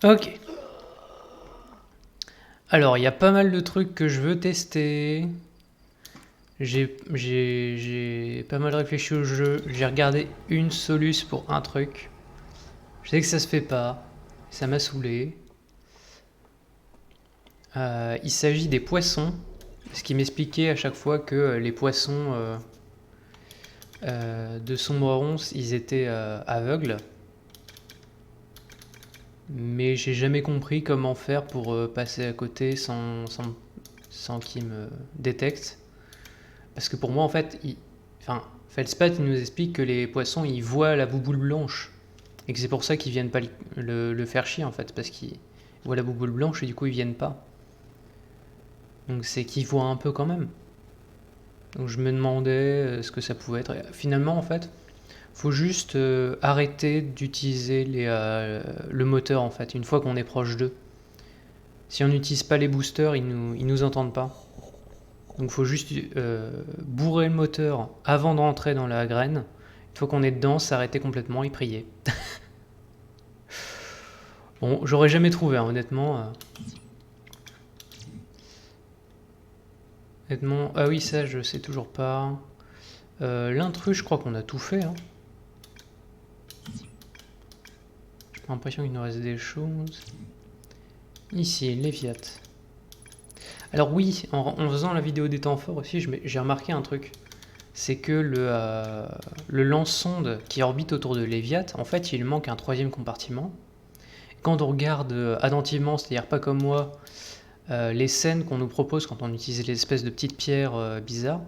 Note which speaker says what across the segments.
Speaker 1: Ok. Alors, il y a pas mal de trucs que je veux tester. J'ai pas mal réfléchi au jeu. J'ai regardé une soluce pour un truc. Je sais que ça se fait pas. Ça m'a saoulé. Il s'agit des poissons. Ce qui m'expliquait à chaque fois que les poissons de Sombre ils étaient aveugles. Mais j'ai jamais compris comment faire pour passer à côté sans qu'ils me détectent. Parce que pour moi, en fait, Feldspath il nous explique que les poissons ils voient la bouboule blanche. Et que c'est pour ça qu'ils viennent pas le faire chier en fait. Parce qu'ils voient la bouboule blanche et du coup ils viennent pas. Donc c'est qu'ils voient un peu quand même. Donc je me demandais ce que ça pouvait être. Et finalement, en fait, faut juste arrêter d'utiliser le moteur en fait, une fois qu'on est proche d'eux. Si on n'utilise pas les boosters, ils nous entendent pas. Donc il faut juste bourrer le moteur avant d'entrer dans la graine. Une fois qu'on est dedans, s'arrêter complètement et prier. Bon, j'aurais jamais trouvé, hein, honnêtement. Honnêtement, ah oui, ça je sais toujours pas. L'intrus, je crois qu'on a tout fait. Hein. J'ai l'impression qu'il nous reste des choses. Ici, Léviat. Alors oui, en faisant la vidéo des temps forts aussi, j'ai remarqué un truc. C'est que le lance-sonde qui orbite autour de Léviat, en fait, il manque un troisième compartiment. Quand on regarde attentivement, c'est-à-dire pas comme moi, les scènes qu'on nous propose quand on utilise les espèces de petites pierres bizarres,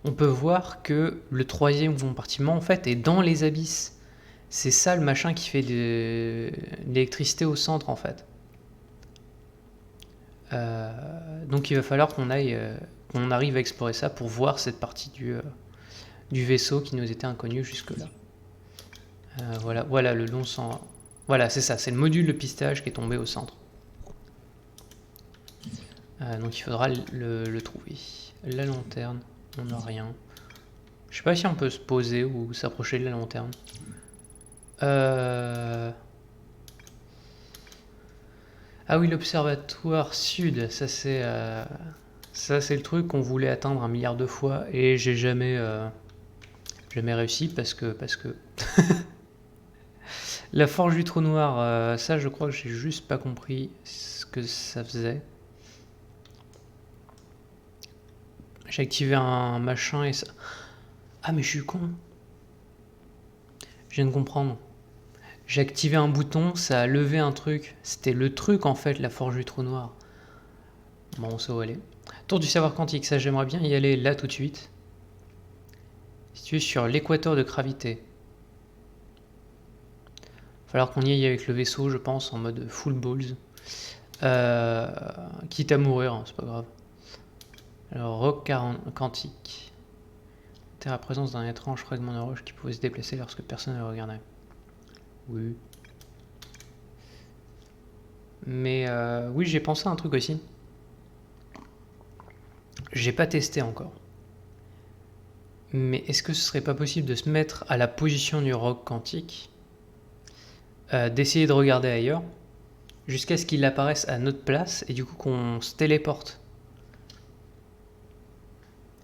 Speaker 1: on peut voir que le troisième compartiment, en fait, est dans les abysses. C'est ça le machin qui fait de l'électricité au centre, en fait. Donc il va falloir qu'on arrive à explorer ça pour voir cette partie du vaisseau qui nous était inconnu jusque-là. Voilà le long sang. Voilà, c'est ça, c'est le module de pistage qui est tombé au centre. Donc il faudra le trouver. La lanterne, on n'a rien. Je sais pas si on peut se poser ou s'approcher de la lanterne. Ah oui, l'observatoire sud, ça c'est le truc qu'on voulait atteindre 1 milliard de fois et j'ai jamais réussi parce que la forge du trou noir, ça je crois que j'ai juste pas compris ce que ça faisait. J'ai activé un machin et ça... Ah mais je suis con. Je viens de comprendre. J'ai activé un bouton, ça a levé un truc. C'était le truc en fait, la forge du trou noir. Bon, on sait où aller. Tour du savoir quantique, ça j'aimerais bien y aller là tout de suite. Situé sur l'équateur de gravité. Il va falloir qu'on y aille avec le vaisseau, je pense, en mode full balls. Quitte à mourir, hein, c'est pas grave. Alors, roc quantique. Terre à présence d'un étrange fragment de roche qui pouvait se déplacer lorsque personne ne le regardait. Oui. Mais oui, j'ai pensé à un truc aussi. J'ai pas testé encore. Mais est-ce que ce serait pas possible de se mettre à la position du roc quantique, d'essayer de regarder ailleurs, jusqu'à ce qu'il apparaisse à notre place et du coup qu'on se téléporte?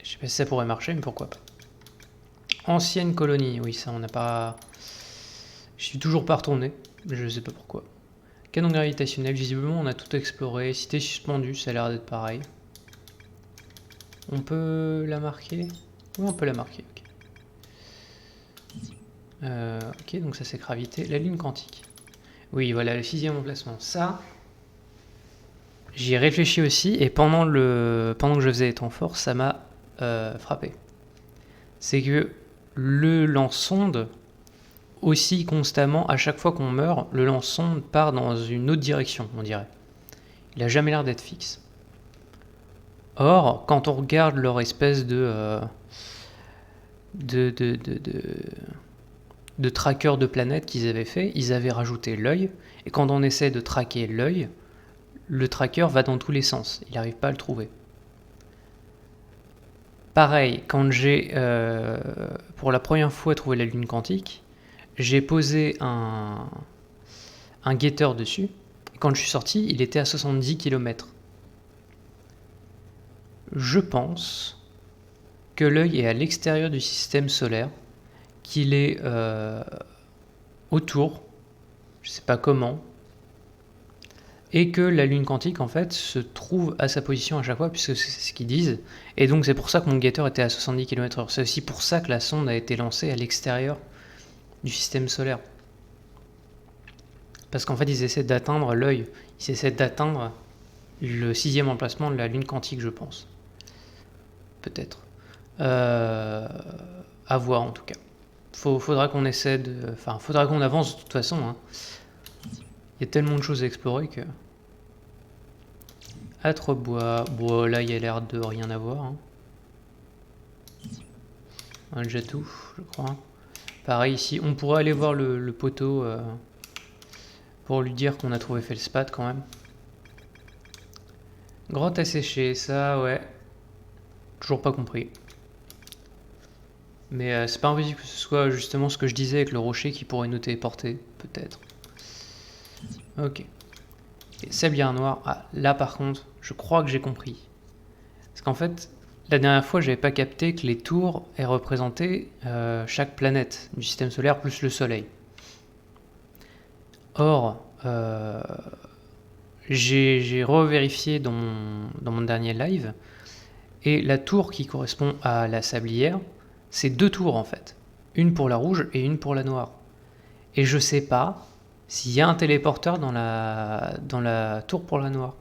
Speaker 1: Je sais pas si ça pourrait marcher, mais pourquoi pas. Ancienne colonie, oui, ça on n'a pas... Je suis toujours pas retourné, je sais pas pourquoi. Canon gravitationnel, visiblement on a tout exploré. Cité suspendue, ça a l'air d'être pareil. On peut la marquer? Oui, on peut la marquer, ok. Ok, donc ça c'est gravité. La ligne quantique. Oui, voilà, le 6e emplacement. Ça, j'y ai réfléchi aussi, et pendant que je faisais les temps forts, ça m'a frappé. C'est que le lance-sonde aussi constamment, à chaque fois qu'on meurt, le lance-sonde part dans une autre direction, on dirait. Il a jamais l'air d'être fixe. Or, quand on regarde leur espèce de tracker de planète qu'ils avaient fait, ils avaient rajouté l'œil, et quand on essaie de traquer l'œil, le tracker va dans tous les sens. Il n'arrive pas à le trouver. Pareil, quand j'ai pour la première fois trouvé la lune quantique, j'ai posé un guetteur dessus. Et quand je suis sorti, il était à 70 km. Je pense que l'œil est à l'extérieur du système solaire, qu'il est autour, je ne sais pas comment, et que la lune quantique en fait se trouve à sa position à chaque fois, puisque c'est ce qu'ils disent, et donc c'est pour ça que mon guetteur était à 70 km/h. C'est aussi pour ça que la sonde a été lancée à l'extérieur du système solaire. Parce qu'en fait ils essaient d'atteindre l'œil, ils essaient d'atteindre le 6e emplacement de la lune quantique, je pense. Peut-être. À voir en tout cas. Faudra qu'on essaie de... Enfin, faudra qu'on avance de toute façon. Hein. Il y a tellement de choses à explorer que... Âtre-bois. Bon, là, il y a l'air de rien avoir. Hein. On a déjà tout, je crois. Pareil ici. On pourrait aller voir le poteau pour lui dire qu'on a trouvé Feldspath quand même. Grotte à sécher, ça, ouais. Toujours pas compris. Mais c'est pas impossible que ce soit justement ce que je disais avec le rocher qui pourrait nous téléporter, peut-être. Ok. Sablière noire. Ah, là par contre, je crois que j'ai compris. Parce qu'en fait, la dernière fois, j'avais pas capté que les tours aient représenté chaque planète du système solaire plus le Soleil. Or, j'ai revérifié dans mon dernier live, et la tour qui correspond à la sablière, c'est 2 tours en fait. Une pour la rouge et une pour la noire. Et je sais pas s'il y a un téléporteur dans la tour pour la noire.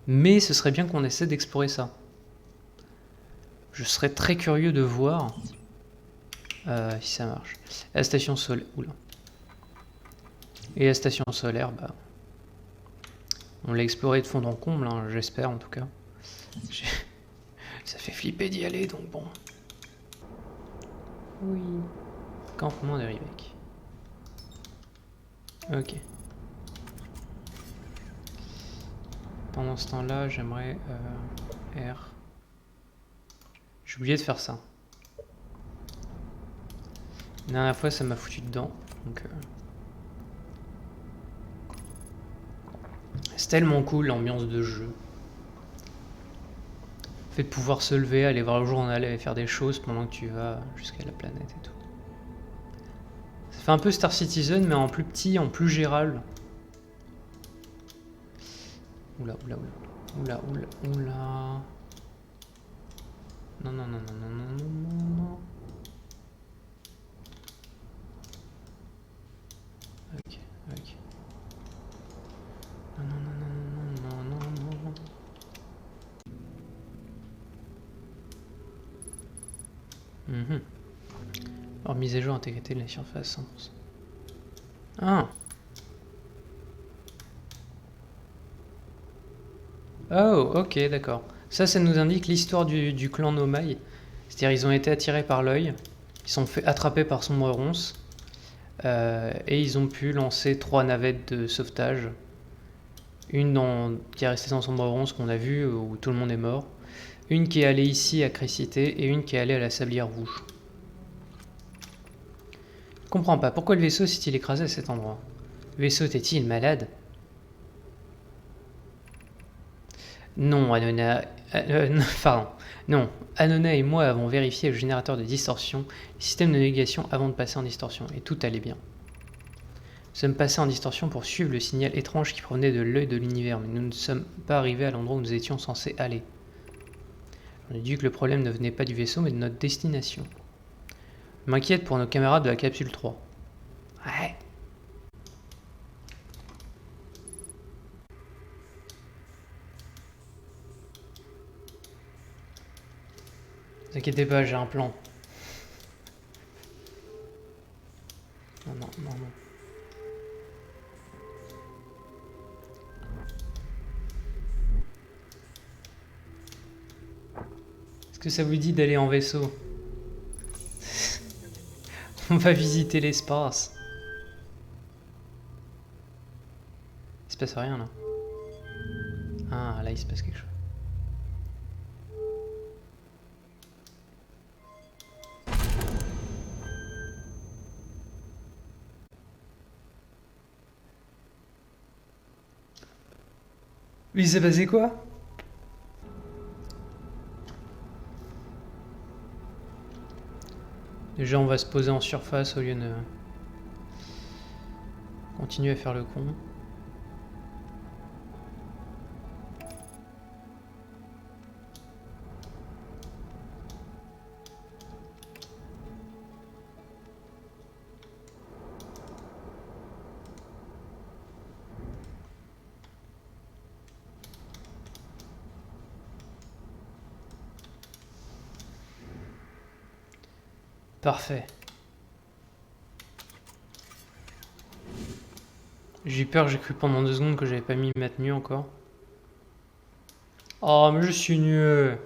Speaker 1: Mais ce serait bien qu'on essaie d'explorer ça. Je serais très curieux de voir si ça marche. La station solaire... Oula. Et la station solaire, bah... On l'a exploré de fond en comble, hein, j'espère en tout cas. Ça fait flipper d'y aller, donc bon. Oui. Campement de Rivec. Ok. Pendant ce temps-là, j'aimerais R. J'ai oublié de faire ça. La dernière fois, ça m'a foutu dedans. Donc, c'est tellement cool l'ambiance de jeu. Le fait de pouvoir se lever, aller voir le journal et faire des choses pendant que tu vas jusqu'à la planète et tout. Ça fait un peu Star Citizen, mais en plus petit, en plus gérable. Oula, oula, oula. Oula, oula, oula. Non, non, non, non, non, non, non, non. Ok, ok. Non, non, non, non, non, non, non, non. Alors, mise à jour, intégrité de la surface, 100%. Ah! Oh, ok, d'accord. Ça nous indique l'histoire du clan Nomai. C'est-à-dire, ils ont été attirés par l'œil, ils sont fait attraper par Sombre Ronce, et ils ont pu lancer 3 navettes de sauvetage. Une qui est restée dans Sombre Ronce, qu'on a vu, où tout le monde est mort. Une qui est allée ici à Crécité, et une qui est allée à la Sablière Rouge. Je comprends pas, pourquoi le vaisseau s'est-il écrasé à cet endroit? Le vaisseau était-il malade? Non, Anona... pardon. Non, Anona et moi avons vérifié le générateur de distorsion, le système de navigation avant de passer en distorsion, et tout allait bien. Nous sommes passés en distorsion pour suivre le signal étrange qui provenait de l'œil de l'univers, mais nous ne sommes pas arrivés à l'endroit où nous étions censés aller. On a dit que le problème ne venait pas du vaisseau, mais de notre destination. Je m'inquiète pour nos camarades de la capsule 3. Ouais. Ne vous inquiétez pas, j'ai un plan. Non, non, non, non. Est-ce que ça vous dit d'aller en vaisseau? On va visiter l'espace. Il se passe rien là. Ah, là, il se passe quelque chose. Il s'est passé quoi? Déjà, on va se poser en surface au lieu de continuer à faire le con. Parfait. J'ai eu peur, j'ai cru pendant 2 secondes que j'avais pas mis ma tenue encore. Oh, mais je suis nul.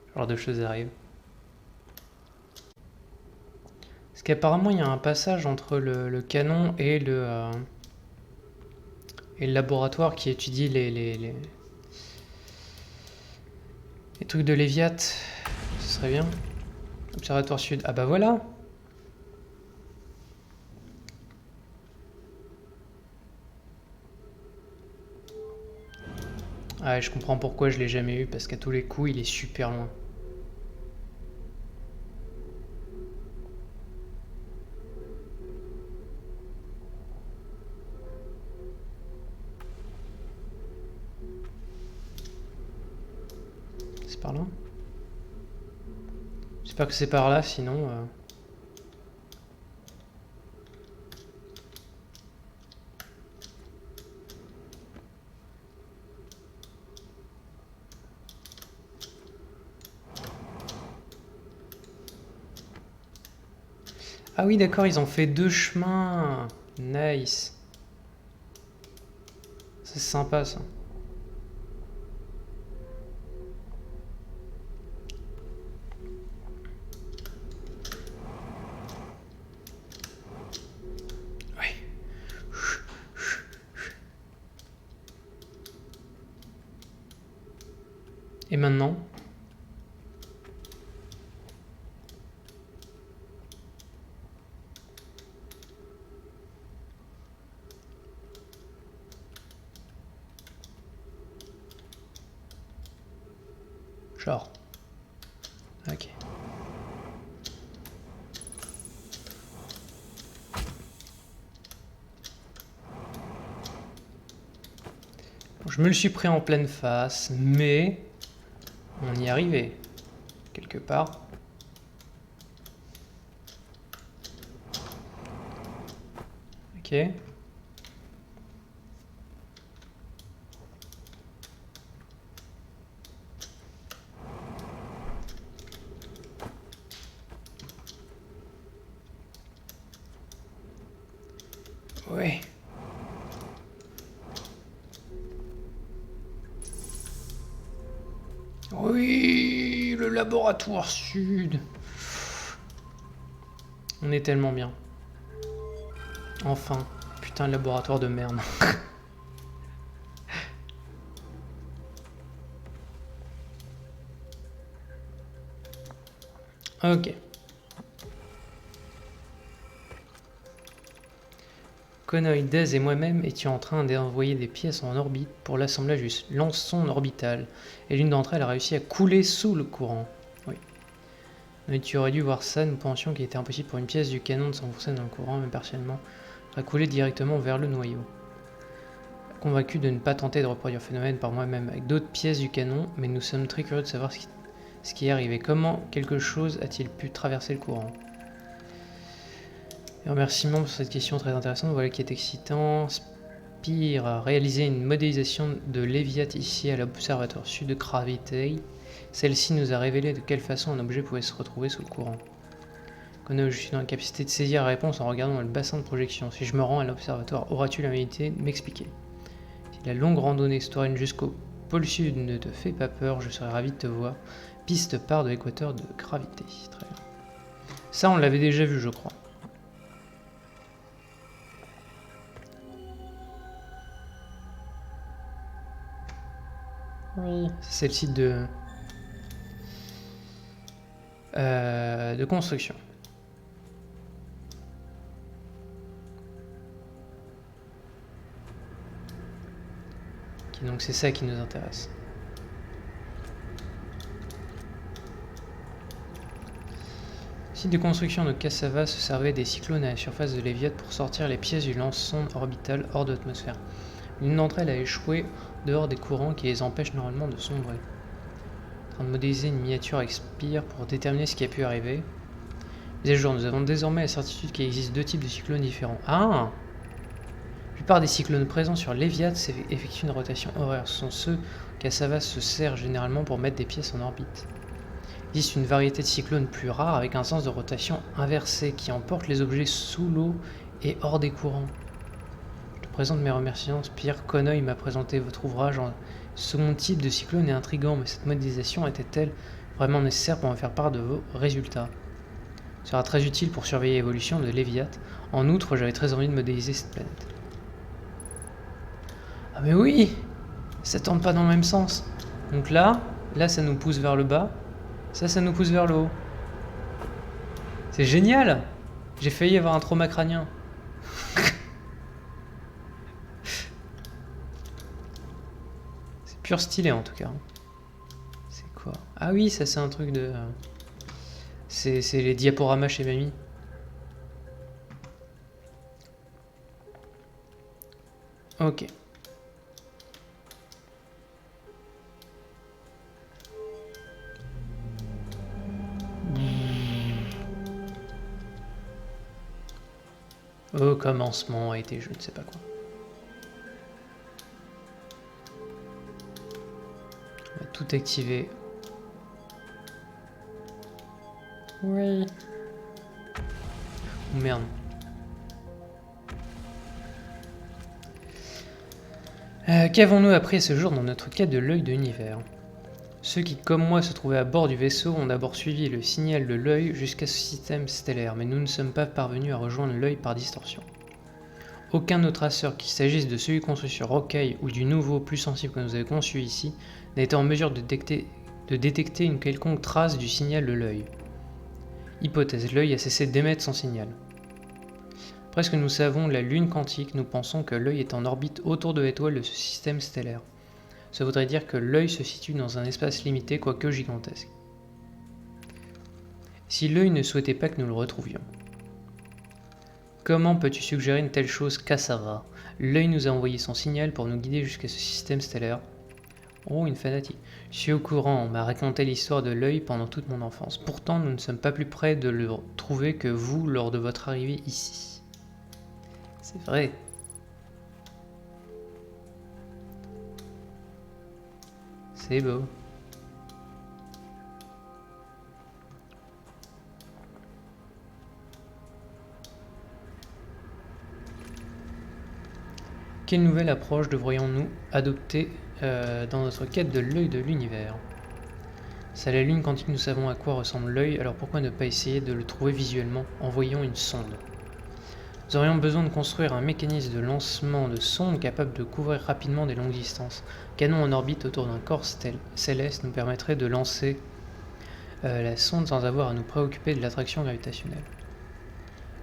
Speaker 1: Ce genre de choses arrivent. Parce qu'apparemment, il y a un passage entre le canon et le laboratoire qui étudie les trucs de Léviat. Ce serait bien. Observatoire sud. Ah bah voilà. Ah, je comprends pourquoi je l'ai jamais eu, parce qu'à tous les coups, il est super loin. C'est par là? J'espère que c'est par là, sinon... Ah oui, d'accord, ils ont fait 2 chemins. Nice. C'est sympa, ça. Ouais. Et maintenant? Genre. Ok. Bon, je me le suis pris en pleine face, mais... on y est arrivé. Quelque part. Ok. Ouais. Oui, le laboratoire sud. On est tellement bien. Enfin. Putain, le laboratoire de merde. Ok. Konoï, Dez et moi-même étions en train d'envoyer des pièces en orbite pour l'assemblage du lançon orbital, et l'une d'entre elles a réussi à couler sous le courant. Oui. Mais tu aurais dû voir ça, nous pensions qu'il était impossible pour une pièce du canon de s'enfoncer dans le courant, même partiellement, à couler directement vers le noyau. Convaincu de ne pas tenter de reproduire le phénomène par moi-même avec d'autres pièces du canon, mais nous sommes très curieux de savoir ce qui est arrivé. Comment quelque chose a-t-il pu traverser le courant? Et remerciements pour cette question très intéressante. Voilà qui est excitant. Spire a réalisé une modélisation de Léviat ici à l'Observatoire Sud de Gravité. Celle-ci nous a révélé de quelle façon un objet pouvait se retrouver sous le courant. Je suis dans la capacité de saisir la réponse en regardant dans le bassin de projection. Si je me rends à l'Observatoire, auras-tu l'amabilité de m'expliquer? Si la longue randonnée souterraine jusqu'au pôle sud ne te fait pas peur, je serais ravi de te voir. Piste part de l'équateur de gravité. Très bien. Ça, on l'avait déjà vu, je crois. C'est le site de construction. Okay, donc c'est ça qui nous intéresse. Le site de construction de Cassava se servait des cyclones à la surface de l'Héviate pour sortir les pièces du lance-sonde orbital hors de l'atmosphère. L'une d'entre elles a échoué dehors des courants qui les empêchent normalement de sombrer. En train de modéliser une miniature expire pour déterminer ce qui a pu arriver. Mise à jour, nous avons désormais la certitude qu'il existe deux types de cyclones différents. Ah! La plupart des cyclones présents sur l'Héviate effectuent une rotation horaire. Ce sont ceux qu'Cassava se sert généralement pour mettre des pièces en orbite. Il existe une variété de cyclones plus rares avec un sens de rotation inversé qui emporte les objets sous l'eau et hors des courants. Je te présente mes remerciements. Pierre Connoy m'a présenté votre ouvrage. Ce second type de cyclone est intriguant, mais cette modélisation était-elle vraiment nécessaire pour me faire part de vos résultats? Ce sera très utile pour surveiller l'évolution de l'Héviate. En outre, j'avais très envie de modéliser cette planète. Ah mais oui! Ça tourne pas dans le même sens. Donc là ça nous pousse vers le bas. Ça nous pousse vers le haut. C'est génial! J'ai failli avoir un trauma crânien. C'est pur stylé en tout cas. C'est quoi? Ah oui, ça c'est un truc de... C'est les diaporamas chez mamie. Ok. Au commencement a été je ne sais pas quoi. On va tout activer. Oui. Oh merde. Qu'avons-nous appris ce jour dans notre quête de l'œil de l'univers? Ceux qui, comme moi, se trouvaient à bord du vaisseau ont d'abord suivi le signal de l'œil jusqu'à ce système stellaire, mais nous ne sommes pas parvenus à rejoindre l'œil par distorsion. Aucun de nos traceurs, qu'il s'agisse de celui construit sur Rocaille ou du nouveau plus sensible que nous avons conçu ici, n'a été en mesure de détecter une quelconque trace du signal de l'œil. Hypothèse, l'œil a cessé d'émettre son signal. Presque nous savons la lune quantique, nous pensons que l'œil est en orbite autour de l'étoile de ce système stellaire. Ça voudrait dire que l'œil se situe dans un espace limité, quoique gigantesque. Si l'œil ne souhaitait pas que nous le retrouvions. Comment peux-tu suggérer une telle chose, Cassava? L'œil nous a envoyé son signal pour nous guider jusqu'à ce système stellaire. Oh, une fanatique. Je suis au courant, on m'a raconté l'histoire de l'œil pendant toute mon enfance. Pourtant, nous ne sommes pas plus près de le trouver que vous lors de votre arrivée ici. C'est vrai. C'est beau. Quelle nouvelle approche devrions-nous adopter dans notre quête de l'œil de l'univers? C'est à la lune quantique, nous savons à quoi ressemble l'œil, alors pourquoi ne pas essayer de le trouver visuellement en voyant une sonde? Nous aurions besoin de construire un mécanisme de lancement de sonde capable de couvrir rapidement des longues distances. Un canon en orbite autour d'un corps céleste nous permettrait de lancer la sonde sans avoir à nous préoccuper de l'attraction gravitationnelle.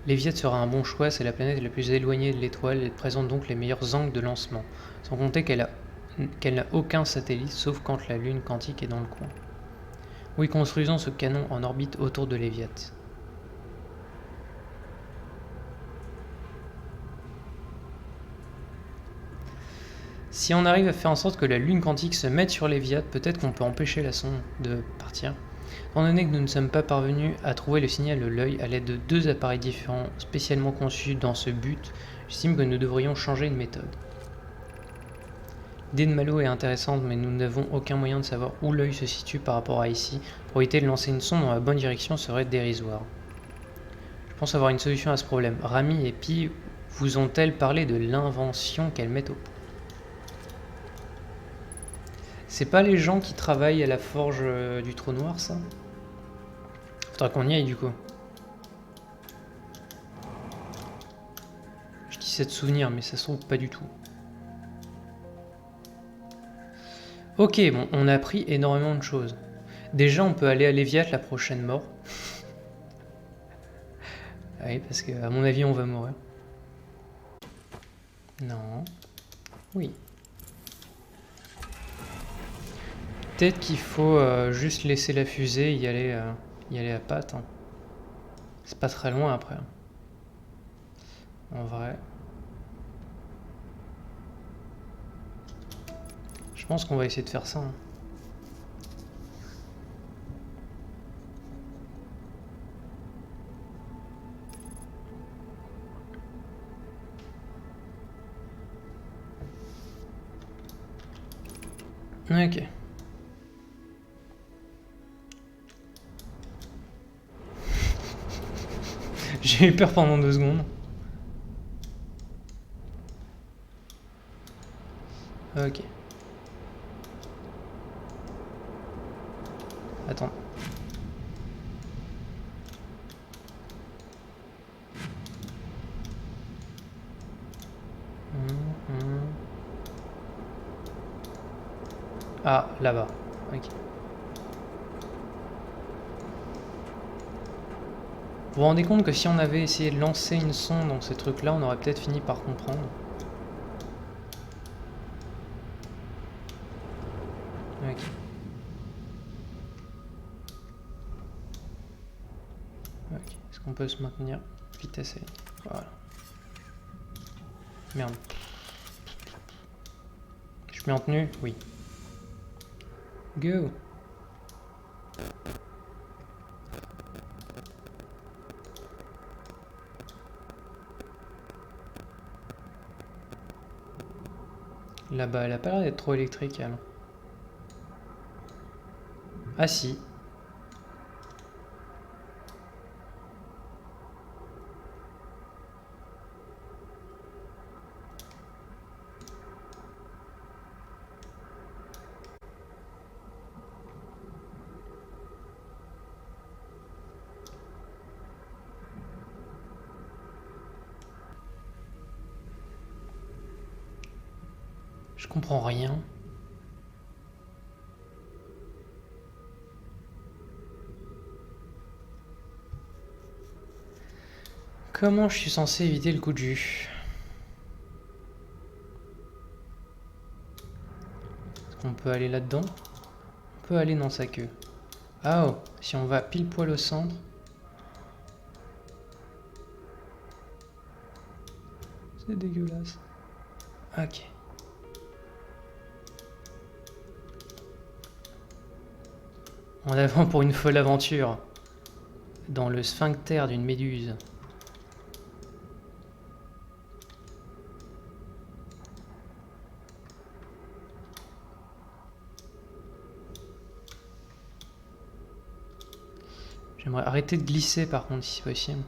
Speaker 1: L'Héviate sera un bon choix, c'est la planète la plus éloignée de l'étoile et présente donc les meilleurs angles de lancement, sans compter qu'elle n'a aucun satellite sauf quand la lune quantique est dans le coin. Oui, construisons ce canon en orbite autour de l'Héviate. Si on arrive à faire en sorte que la lune quantique se mette sur l'Héviate, peut-être qu'on peut empêcher la sonde de partir. Étant donné que nous ne sommes pas parvenus à trouver le signal de l'œil à l'aide de deux appareils différents spécialement conçus dans ce but, j'estime que nous devrions changer de méthode. L'idée de Malo est intéressante, mais nous n'avons aucun moyen de savoir où l'œil se situe par rapport à ici. Pour éviter de lancer une sonde dans la bonne direction serait dérisoire. Je pense avoir une solution à ce problème. Rami et Pi vous ont-elles parlé de l'invention qu'elles mettent au point? C'est pas les gens qui travaillent à la forge du trou noir, ça? Faudra qu'on y aille du coup. Je dis ça de souvenir, mais ça se trouve pas du tout. Ok, bon, on a appris énormément de choses. Déjà, on peut aller à Léviat, la prochaine mort. Oui, parce que à mon avis, on va mourir. Non. Oui. Peut-être qu'il faut juste laisser la fusée y aller à pattes. Hein. C'est pas très loin après. En vrai. Je pense qu'on va essayer de faire ça. Hein. Ok. J'ai eu peur pendant 2 secondes. Ok. Attends. Ah, là-bas. Ok. Vous vous rendez compte que si on avait essayé de lancer une sonde dans ces trucs-là, on aurait peut-être fini par comprendre. Ok. Ok. Est-ce qu'on peut se maintenir? Vitesse A. Voilà. Merde. Je mets en tenue? Oui. Go! Là-bas, elle a pas l'air d'être trop électrique, elle. Ah si. Je comprends rien. Comment je suis censé éviter le coup de jus? Est-ce qu'on peut aller là-dedans? On peut aller dans sa queue. Ah oh, si on va pile poil au centre. C'est dégueulasse. Ok. En avant pour une folle aventure. Dans le sphincter d'une méduse. J'aimerais arrêter de glisser par contre si possible.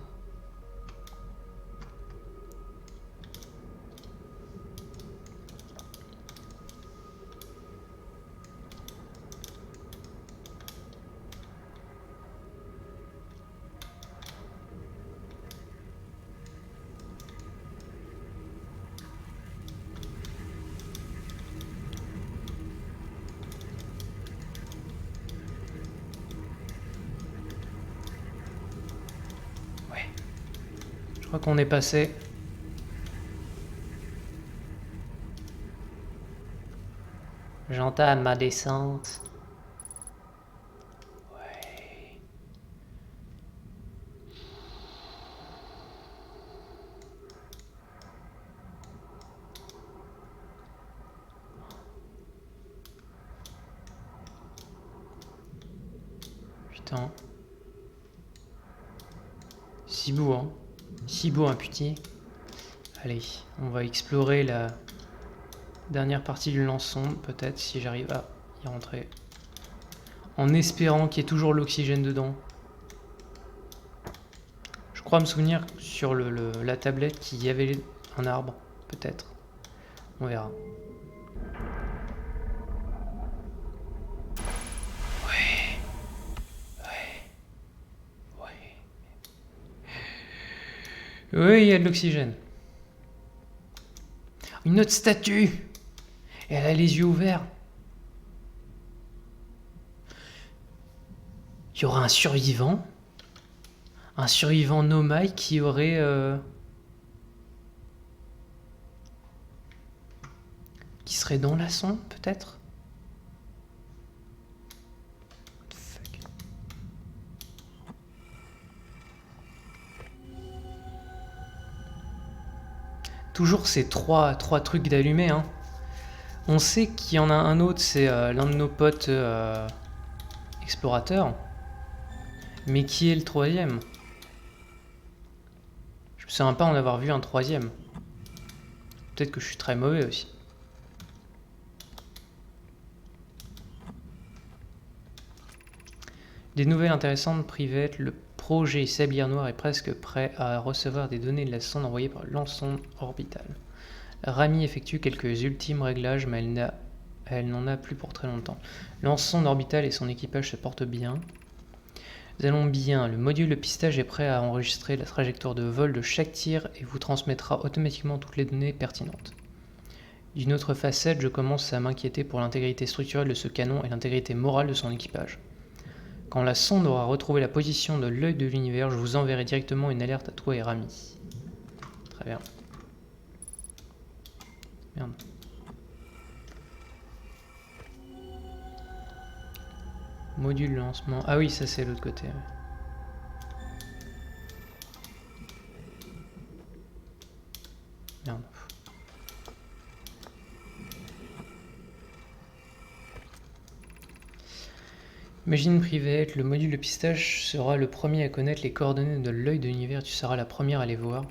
Speaker 1: Ouais. Je crois qu'on est passé. J'entame ma descente. Ouais. Putain. Si beau, hein. Si beau, un putier. Allez, on va explorer la dernière partie du lance-sonde, peut-être, si j'arrive à y rentrer. En espérant qu'il y ait toujours l'oxygène dedans. Je crois me souvenir sur la tablette qu'il y avait un arbre, peut-être. On verra. Ouais. Oui, il y a de l'oxygène. Une autre statue. Et elle a les yeux ouverts. Il y aura un survivant. Un survivant Nomai qui aurait... qui serait dans la sonde, peut-être? What the fuck? Toujours ces trois trucs d'allumés, hein. On sait qu'il y en a un autre, c'est l'un de nos potes explorateurs. Mais qui est le troisième? Je me souviens pas en avoir vu un troisième. Peut-être que je suis très mauvais aussi. Des nouvelles intéressantes privées. Le projet Sablière Noire est presque prêt à recevoir des données de la sonde envoyée par l'ensonde orbitale. Rami effectue quelques ultimes réglages, mais elle n'en a plus pour très longtemps. L'ensonde orbitale et son équipage se portent bien. Nous allons bien. Le module de pistage est prêt à enregistrer la trajectoire de vol de chaque tir et vous transmettra automatiquement toutes les données pertinentes. D'une autre facette, je commence à m'inquiéter pour l'intégrité structurelle de ce canon et l'intégrité morale de son équipage. Quand la sonde aura retrouvé la position de l'œil de l'univers, je vous enverrai directement une alerte à toi et Rami. Très bien. Merde. Module lancement. Ah oui, ça c'est l'autre côté. Merde. Imagine private, le module de pistage sera le premier à connaître les coordonnées de l'œil de l'univers. Tu seras la première à les voir.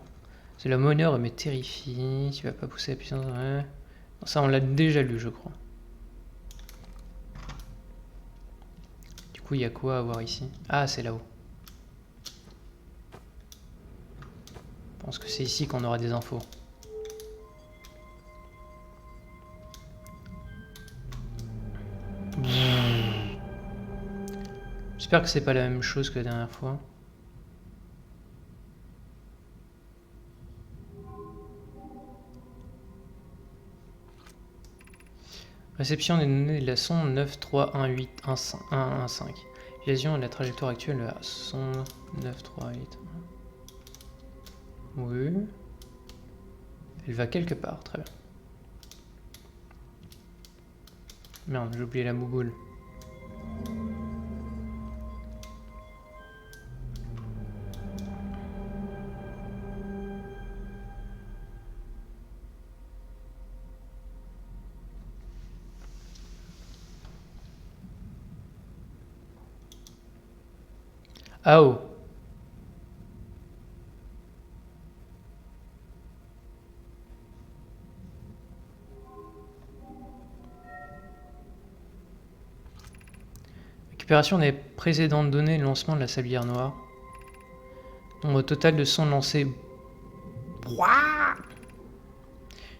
Speaker 1: C'est la monnaie me terrifie. Tu vas pas pousser la puissance. Ouais. Ça, on l'a déjà lu, je crois. Du coup, il y a quoi à voir ici? Ah, c'est là-haut. Je pense que c'est ici qu'on aura des infos. J'espère que c'est pas la même chose que la dernière fois. Réception des données de la sonde 9318115. Liaison de la trajectoire actuelle de la sonde 938. Oui. Elle va quelque part, très bien. Merde, j'ai oublié la mouboule. Ah oh. Récupération des précédentes données de lancement de la Sablière Noire. Nombre total de sondes lancées.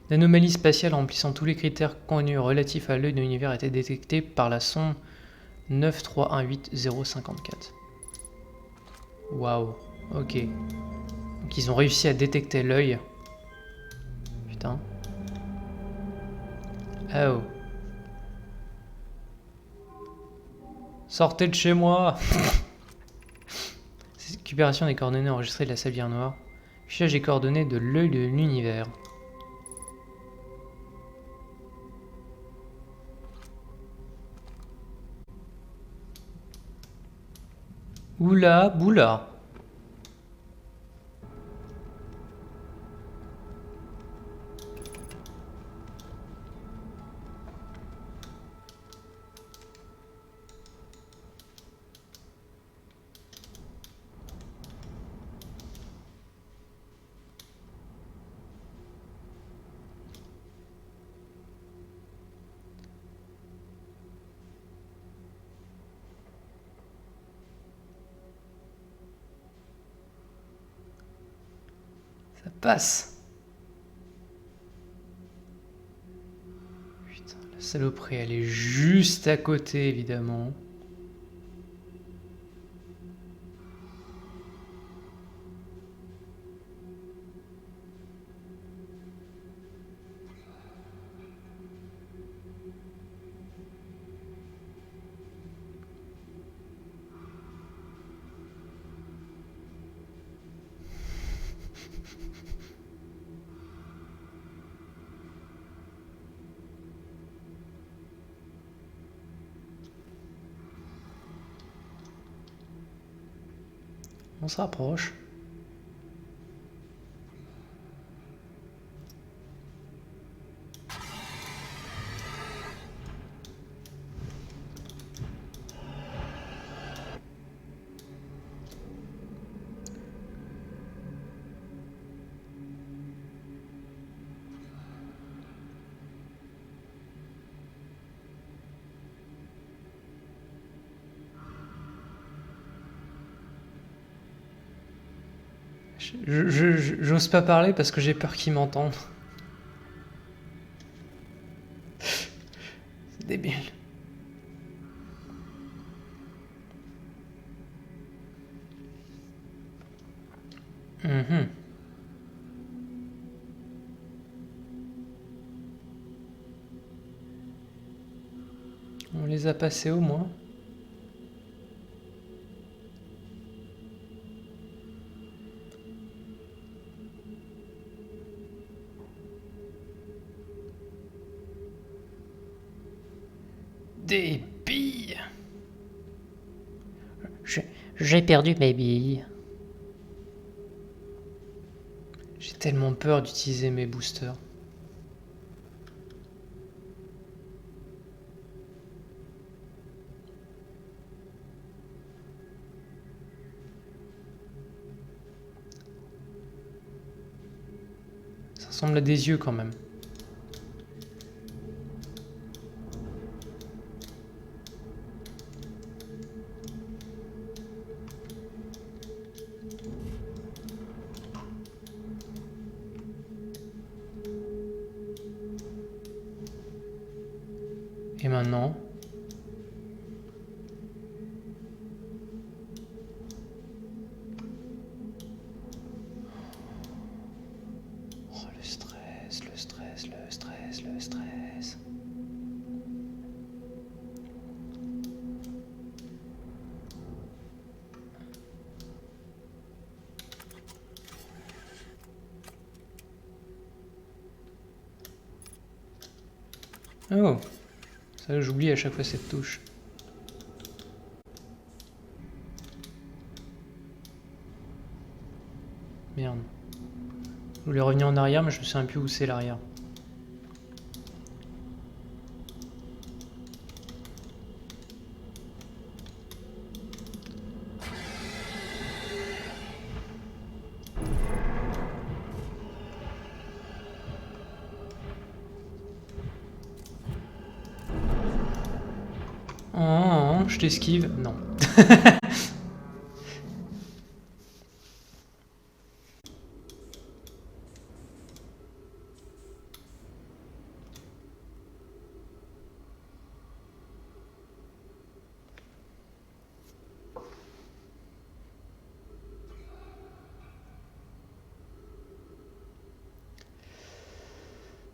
Speaker 1: L'anomalie spatiale remplissant tous les critères connus relatifs à l'œil de l'univers a été détectée par la sonde 9318054. Waouh, ok. Donc ils ont réussi à détecter l'œil. Putain. Oh. Sortez de chez moi. Récupération des coordonnées enregistrées de la Sablière Noire. Fichage des coordonnées de l'œil de l'univers. Oula, boula. Ça passe. Putain, la saloperie, elle est juste à côté, évidemment. On se rapproche. J'ose pas parler parce que j'ai peur qu'ils m'entendent. C'est débile. On les a passés au moins. Des billes.
Speaker 2: J'ai perdu mes billes.
Speaker 1: J'ai tellement peur d'utiliser mes boosters. Ça ressemble à des yeux quand même. Et maintenant, oh, le stress, le stress, le stress, le stress. Oh, ça j'oublie à chaque fois cette touche. Merde. Je voulais revenir en arrière, mais je me souviens plus où c'est l'arrière. Oh, je t'esquive. Non.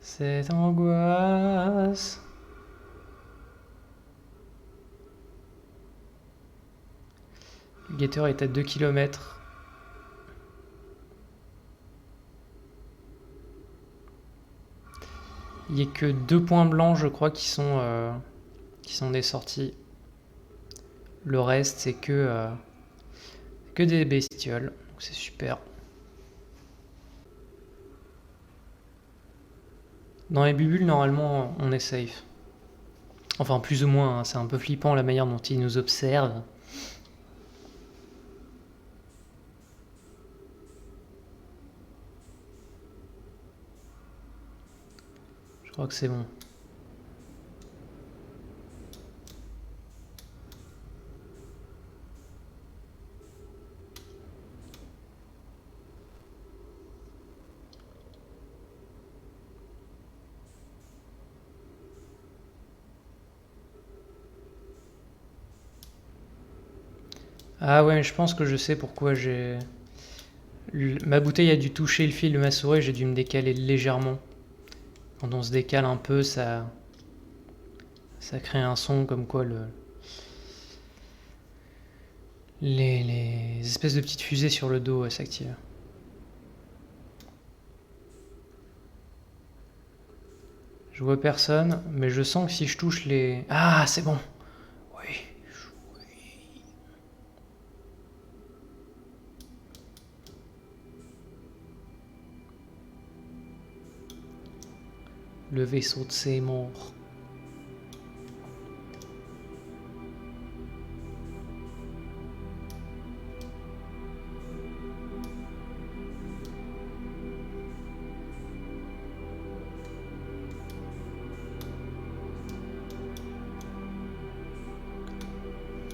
Speaker 1: Cette angoisse. Le guetteur est à 2 km. Il n'y a que 2 points blancs, je crois, qui sont des sorties. Le reste, c'est que des bestioles. Donc c'est super. Dans les bulles, normalement, on est safe. Enfin, plus ou moins, hein, c'est un peu flippant la manière dont ils nous observent. Je crois que c'est bon. Ah ouais, je pense que je sais pourquoi j'ai... Ma bouteille a dû toucher le fil de ma souris, j'ai dû me décaler légèrement. Quand on se décale un peu, ça crée un son comme quoi les espèces de petites fusées sur le dos s'activent. Je vois personne, mais je sens que si je touche les... Ah, c'est bon. Oui. Le vaisseau de ses morts.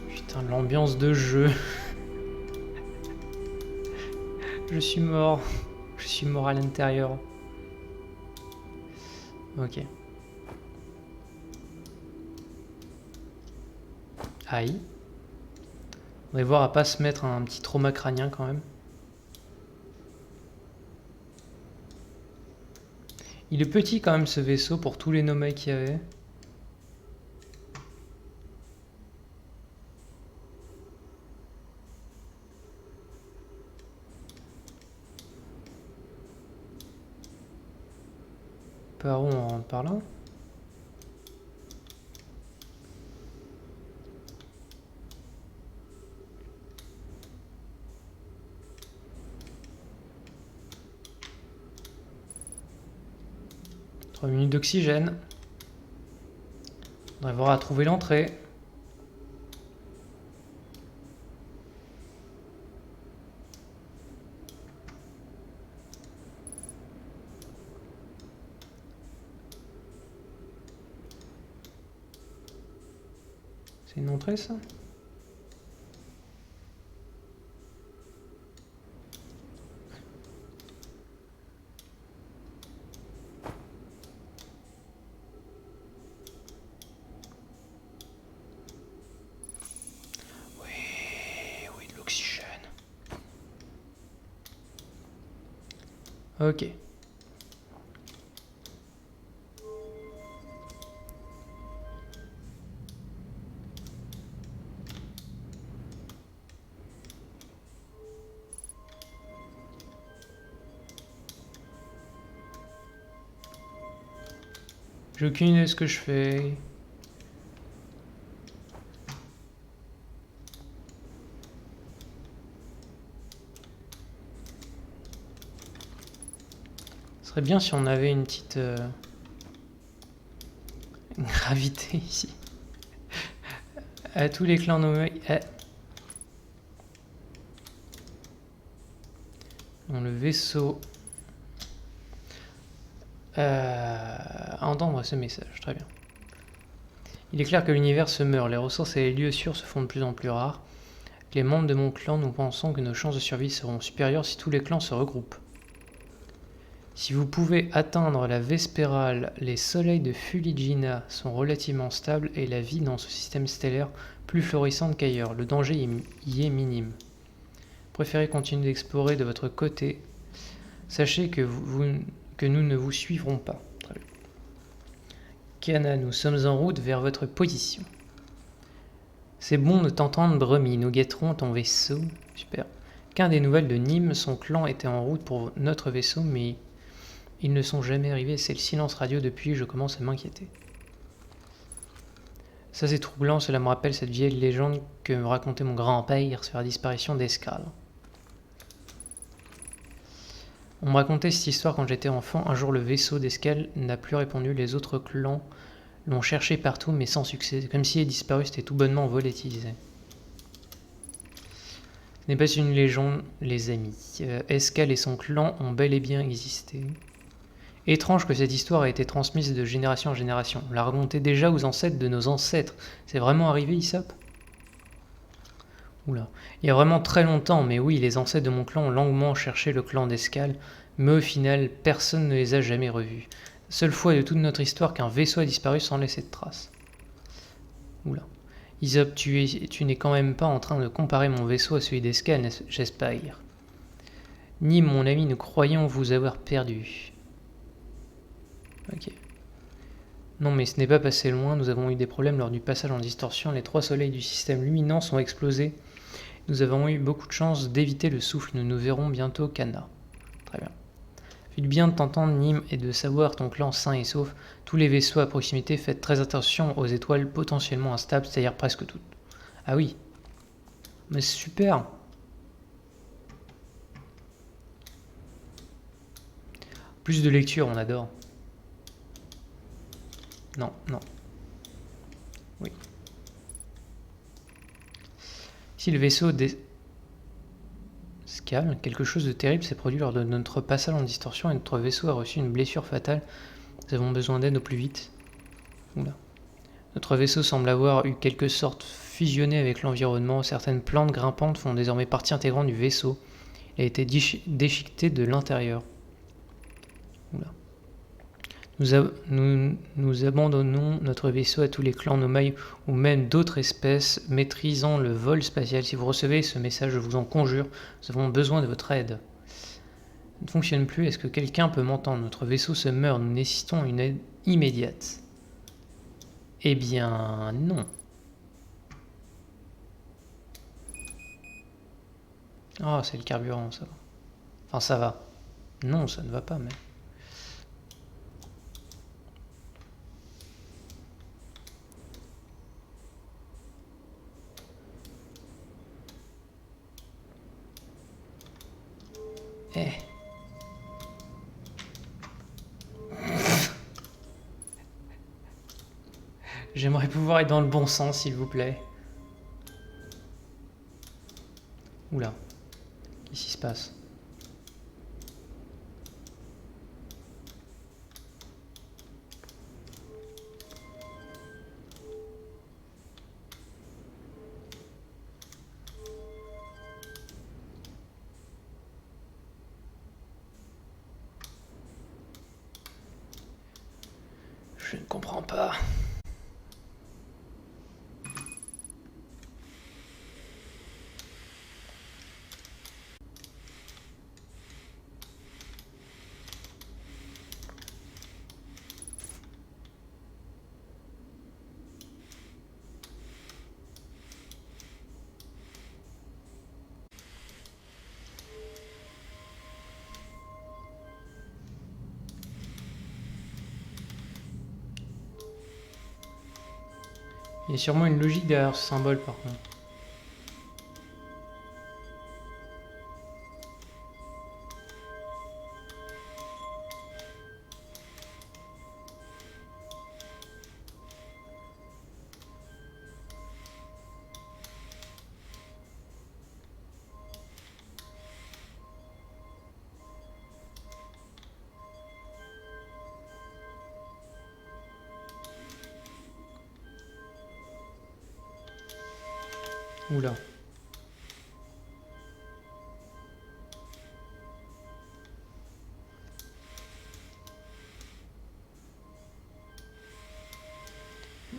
Speaker 1: Putain, l'ambiance de jeu. Je suis mort. Je suis mort à l'intérieur. Ok. Aïe. On va voir à pas se mettre un petit trauma crânien quand même. Il est petit quand même ce vaisseau pour tous les nomades qu'il y avait. Par où on rentre par là? Minutes d'oxygène. On va voir à trouver l'entrée. C'est une entrée ça? Oui, de l'oxygène. Ok. J'ai aucune idée de ce que je fais. Ce serait bien si on avait une petite gravité ici. À tous les clans nommés. Dans le vaisseau. Entendre ce message, très bien. Il est clair que l'univers se meurt, les ressources et les lieux sûrs se font de plus en plus rares. Les membres de mon clan, nous pensons que nos chances de survie seront supérieures si tous les clans se regroupent. Si vous pouvez atteindre la Vespérale, les soleils de Fuligina sont relativement stables et la vie dans ce système stellaire plus florissante qu'ailleurs. Le danger y est minime. Préférez continuer d'explorer de votre côté. Sachez que nous ne vous suivrons pas. Très bien. Kana, nous sommes en route vers votre position. C'est bon de t'entendre, Bremi. Nous guetterons ton vaisseau. Super. Qu'un des nouvelles de Nîmes, son clan était en route pour notre vaisseau, mais ils ne sont jamais arrivés. C'est le silence radio depuis, je commence à m'inquiéter. Ça c'est troublant, cela me rappelle cette vieille légende que me racontait mon grand-père sur la disparition d'Escale. On me racontait cette histoire quand j'étais enfant. Un jour, le vaisseau d'Escale n'a plus répondu. Les autres clans l'ont cherché partout, mais sans succès. Comme s'il est disparu, c'était tout bonnement volatilisé. Ce n'est pas une légende, les amis. Escale et son clan ont bel et bien existé. Étrange que cette histoire ait été transmise de génération en génération. On l'a raconté déjà aux ancêtres de nos ancêtres. C'est vraiment arrivé, Ysop? Oula. Il y a vraiment très longtemps, mais oui, les ancêtres de mon clan ont longuement cherché le clan d'Escale, mais au final, personne ne les a jamais revus. Seule fois de toute notre histoire qu'un vaisseau a disparu sans laisser de traces. Oula. Ysop, tu n'es quand même pas en train de comparer mon vaisseau à celui d'Escale, j'espère. Nîmes, mon ami, nous croyons vous avoir perdu. Ok. Non mais ce n'est pas passé loin, nous avons eu des problèmes lors du passage en distorsion, les 3 soleils du système luminant sont explosés. Nous avons eu beaucoup de chance d'éviter le souffle, nous nous verrons bientôt Kana. Très bien. Fait du bien de t'entendre Nîmes et de savoir ton clan sain et sauf. Tous les vaisseaux à proximité, faites très attention aux étoiles potentiellement instables, c'est-à-dire presque toutes. Ah oui. Mais c'est super. Plus de lecture, on adore. Non, non. Oui. Si le vaisseau se calme, quelque chose de terrible s'est produit lors de notre passage en distorsion et notre vaisseau a reçu une blessure fatale. Nous avons besoin d'aide au plus vite. Oula. Notre vaisseau semble avoir eu quelque sorte fusionné avec l'environnement. Certaines plantes grimpantes font désormais partie intégrante du vaisseau. Il a été déchiqueté de l'intérieur. Oula. Nous abandonnons notre vaisseau à tous les clans Nomai ou même d'autres espèces maîtrisant le vol spatial. Si vous recevez ce message, je vous en conjure, nous avons besoin de votre aide. Ça ne fonctionne plus, est-ce que quelqu'un peut m'entendre? Notre vaisseau se meurt, nous nécessitons une aide immédiate. Eh bien, non. Oh, c'est le carburant, ça va. Enfin, ça va. Non, ça ne va pas, mais... Eh. J'aimerais pouvoir être dans le bon sens, s'il vous plaît. Oula. Qu'est-ce qui se passe? Je ne comprends pas. Il y a sûrement une logique derrière ce symbole, par contre. Oula.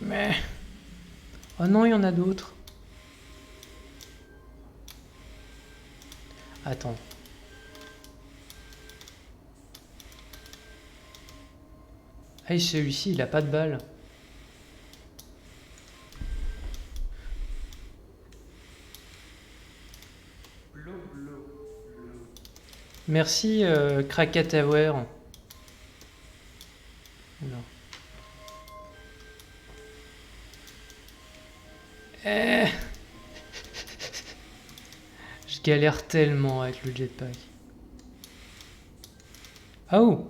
Speaker 1: Mais... Oh non, il y en a d'autres. Attends. Ah, celui-ci, il a pas de balle. Merci, Krakatower. Oula. Eh. Je galère tellement avec le jetpack. Ah oh!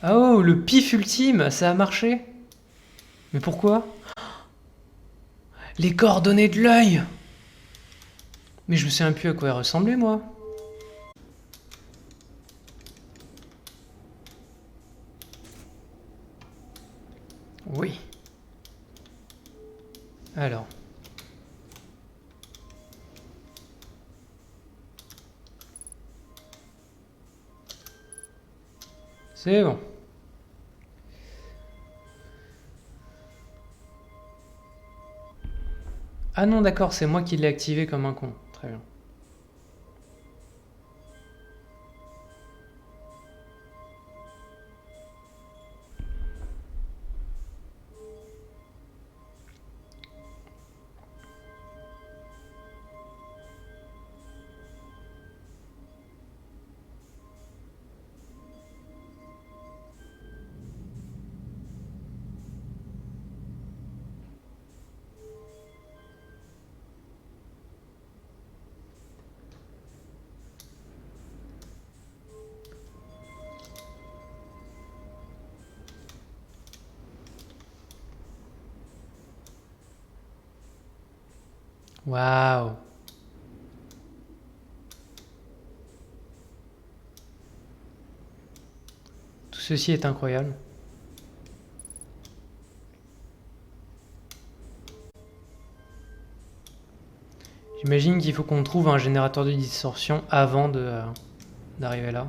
Speaker 1: Ah oh, le pif ultime, ça a marché? Mais pourquoi? Les coordonnées de l'œil! Mais je me souviens plus à quoi elle ressemblait, moi. Oui. Alors. C'est bon. Ah non, d'accord, c'est moi qui l'ai activé comme un con. Très bien. Waouh. Tout ceci est incroyable. J'imagine qu'il faut qu'on trouve un générateur de distorsion avant d'arriver là.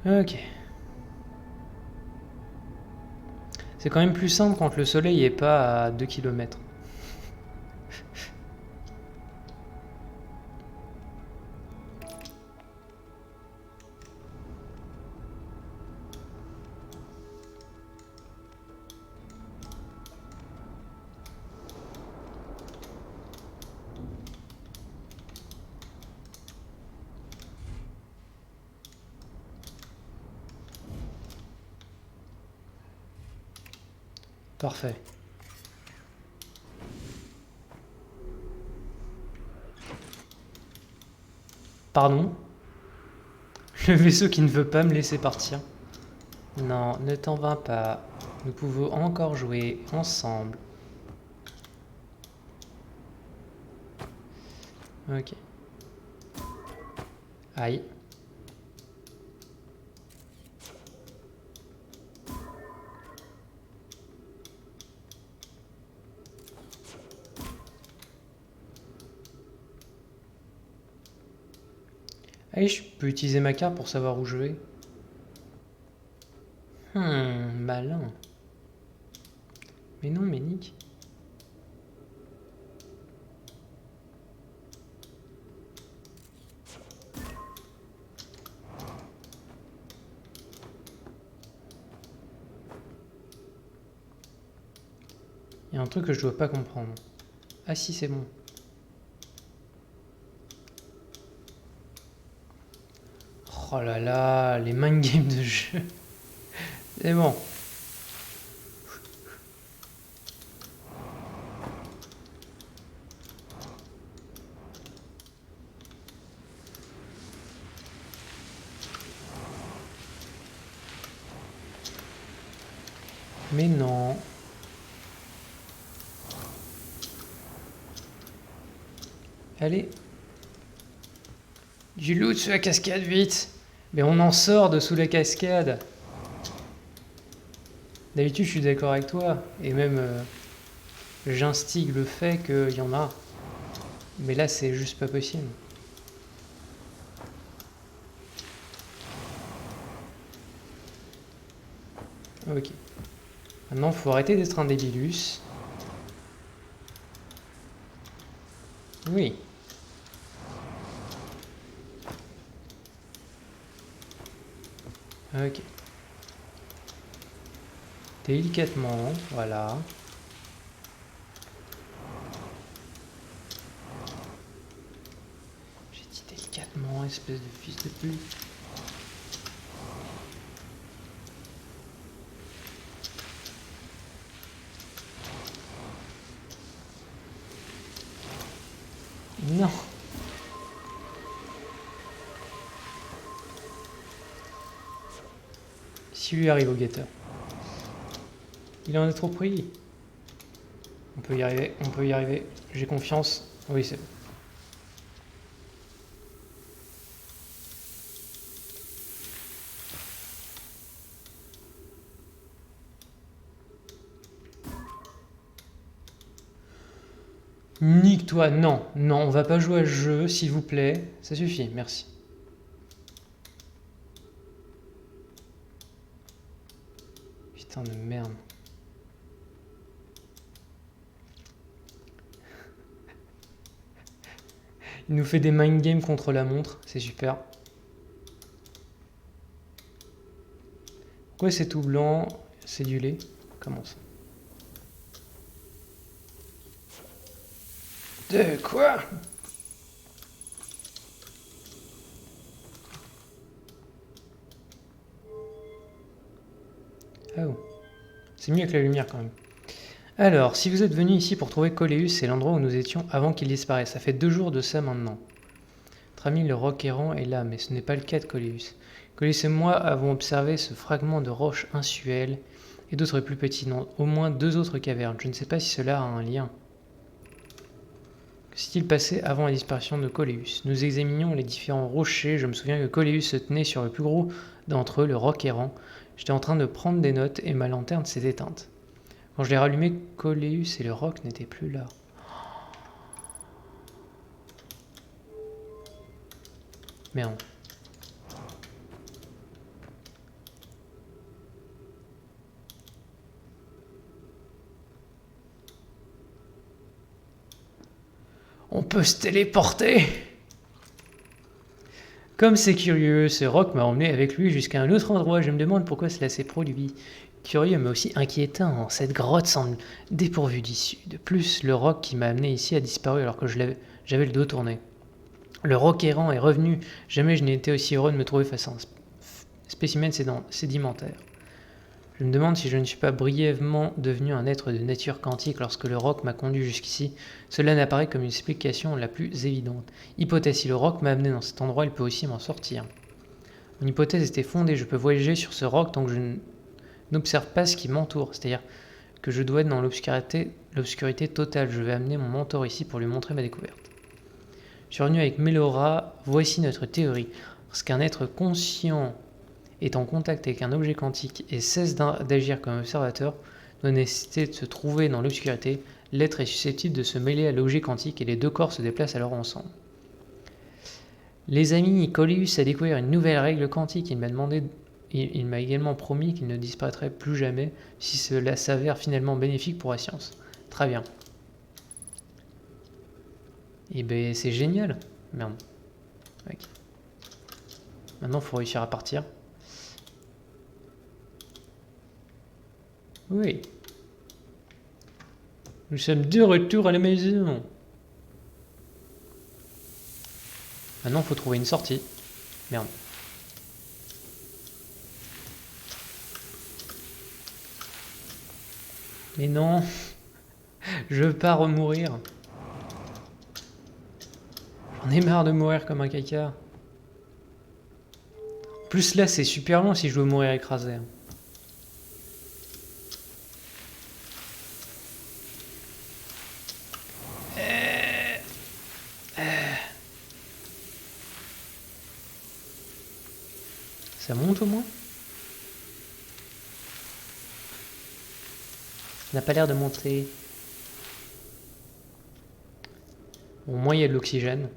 Speaker 1: Ok. C'est quand même plus simple quand le soleil est pas à 2 km. Parfait. Pardon? Le vaisseau qui ne veut pas me laisser partir. Non, ne t'en vas pas. Nous pouvons encore jouer ensemble. Ok. Aïe. Aïe, je peux utiliser ma carte pour savoir où je vais. Malin. Mais non, mais Nick. Il y a un truc que je dois pas comprendre. Ah si, c'est bon. Oh là là, les mind games de jeu. C'est bon. Mais non. Allez. Du loot sous la cascade, vite. Mais on en sort de sous la cascade. D'habitude, je suis d'accord avec toi. Et même, j'instigue le fait qu'il y en a. Mais là, c'est juste pas possible. Ok. Maintenant, faut arrêter d'être un débilus. Oui. Ok. Délicatement, voilà. J'ai dit délicatement, espèce de fils de pute. Non. Si lui arrive au guetteur. Il en est trop pris. On peut y arriver, on peut y arriver. J'ai confiance. Oui, c'est bon. Nique-toi, non, non, on va pas jouer à ce jeu, s'il vous plaît. Ça suffit, merci. Putain de merde. Il nous fait des mind games contre la montre, c'est super. Pourquoi c'est tout blanc? C'est du lait? Comment ça? De quoi? Ah oh. C'est mieux avec la lumière quand même. Alors, si vous êtes venu ici pour trouver Coléus, c'est l'endroit où nous étions avant qu'il disparaisse. Ça fait 2 jours de ça maintenant. Notre ami le roc errant est là, mais ce n'est pas le cas de Coléus. Coléus et moi avons observé ce fragment de roche insuelle et d'autres plus petits, non, au moins 2 autres cavernes. Je ne sais pas si cela a un lien. Que s'est-il passé avant la disparition de Coléus? Nous examinions les différents rochers. Je me souviens que Coléus se tenait sur le plus gros d'entre eux, le roc errant. J'étais en train de prendre des notes et ma lanterne s'est éteinte. Quand je l'ai rallumée, Coléus et le roc n'étaient plus là. Merde. On peut se téléporter! Comme c'est curieux, ce roc m'a emmené avec lui jusqu'à un autre endroit. Je me demande pourquoi cela s'est produit. Curieux mais aussi inquiétant, cette grotte semble dépourvue d'issue. De plus, le roc qui m'a amené ici a disparu alors que j'avais le dos tourné. Le roc errant est revenu. Jamais je n'ai été aussi heureux de me trouver face à un spécimen sédimentaire. Je me demande si je ne suis pas brièvement devenu un être de nature quantique lorsque le roc m'a conduit jusqu'ici. Cela n'apparaît comme une explication la plus évidente. Hypothèse, si le roc m'a amené dans cet endroit, il peut aussi m'en sortir. Mon hypothèse était fondée, je peux voyager sur ce roc tant que je n'observe pas ce qui m'entoure. C'est-à-dire que je dois être dans l'obscurité totale. Je vais amener mon mentor ici pour lui montrer ma découverte. Je suis revenu avec Melora. Voici notre théorie. Lorsqu'un être conscient est en contact avec un objet quantique et cesse d'agir comme observateur, doit nécessiter de se trouver dans l'obscurité, l'être est susceptible de se mêler à l'objet quantique et les 2 corps se déplacent alors ensemble. Les amis, Coléus a découvert une nouvelle règle quantique. Il m'a également promis qu'il ne disparaîtrait plus jamais si cela s'avère finalement bénéfique pour la science. Très bien. Et ben c'est génial. Merde. Okay. Maintenant, il faut réussir à partir. Oui. Nous sommes de retour à la maison. Maintenant, il faut trouver une sortie. Merde. Mais non. Je veux pas remourir. J'en ai marre de mourir comme un caca. Plus là, c'est super long si je veux mourir écrasé. Ça monte au moins? Ça n'a pas l'air de monter. Au moins il y a de l'oxygène.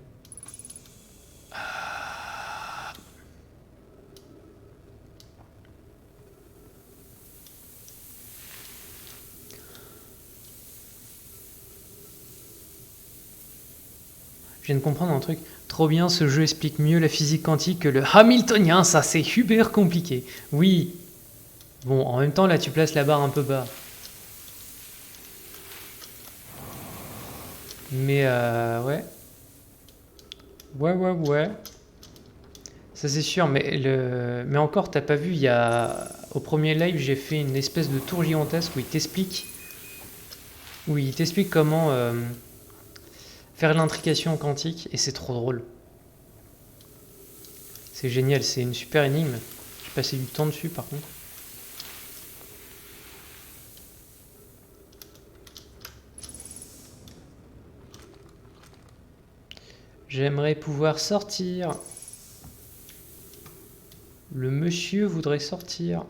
Speaker 1: Je viens de comprendre un truc. Trop bien, ce jeu explique mieux la physique quantique que le Hamiltonien, ça c'est super compliqué. Oui. Bon, en même temps, là tu places la barre un peu bas. Mais ouais. Ouais. Ça c'est sûr, mais encore, t'as pas vu, au premier live, j'ai fait une espèce de tour gigantesque où il t'explique comment faire l'intrication quantique, et c'est trop drôle. C'est génial, c'est une super énigme. J'ai passé du temps dessus par contre. J'aimerais pouvoir sortir. Le monsieur voudrait sortir.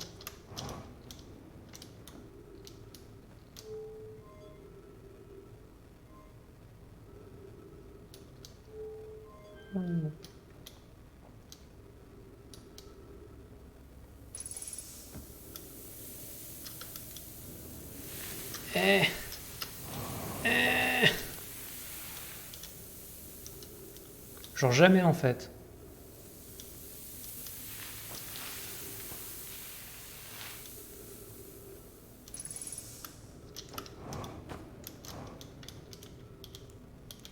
Speaker 1: Genre jamais en fait.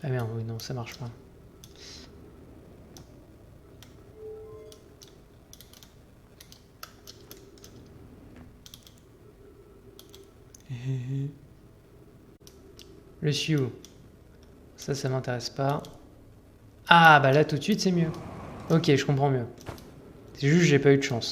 Speaker 1: Ah merde, oui, non, ça marche pas. Le Sioux. Ça m'intéresse pas. Ah, bah là, tout de suite, c'est mieux. Ok, je comprends mieux. C'est juste que j'ai pas eu de chance.